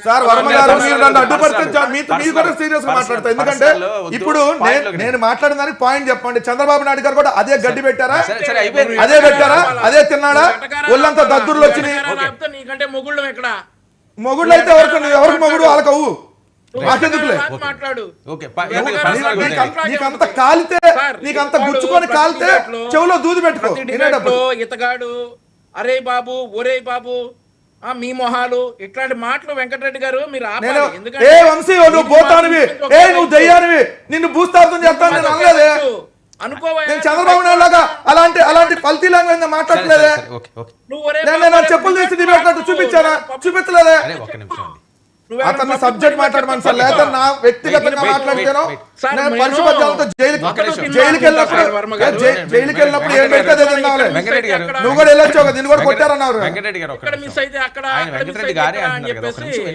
Sir Varma గారు మీరు నన్ను అడ్డుపడితే మీరు కూడా సీరియస్ గా మాట్లాడతారు. ఎందుకంటే ఇప్పుడు నేను మాట్లాడిన దానికి పాయింట్ చెప్పండి. చంద్రబాబు నాయుడు గారు కూడా అదే గడ్డి పెట్టారా, అదే పెట్టారా, అదే తిన్నాడా? ఒళ్ళంతా దద్దుర్లు వచ్చినాయి. మొగుళ్ళు అయితే ఎవరికి మొగుడు వాళ్ళకవు మాకెందుకులే. నీకంత కాలితే నీకంత గుచ్చుకొని కాలితే చెవులో దూది పెట్టుకో. ఇతగాడు అరే బాబు ఒరే బాబు మీ మొహాలు ఇట్లాంటి మాటలు వెంకటరెడ్డి గారు మీరు ఏ వంశీ నువ్వు పోతానివి, ఏ నువ్వు దయ్యానివి, నిన్ను భూస్థాపితం చేస్తాను నేను అనలేదే. నేను చంద్రబాబు నాయుడు లాగా అలాంటి పల్తీ లాంగ్వేజ్ మాట్లాడలేదే. నేను చెప్పులు తీసి నీ చూపించానా? చూపించలేదే. అతను సబ్జెక్ట్ మాట్లాడమని సార్, లేదా నా వ్యక్తిగతంగా మాట్లాడితేనో నేను పరిశుభ్రతతో జైలుకి వెళ్ళినప్పుడు ఏం పెడితే నువ్వు కూడా వెళ్ళొచ్చు, నిన్ను కూడా కొట్టారన్నారు.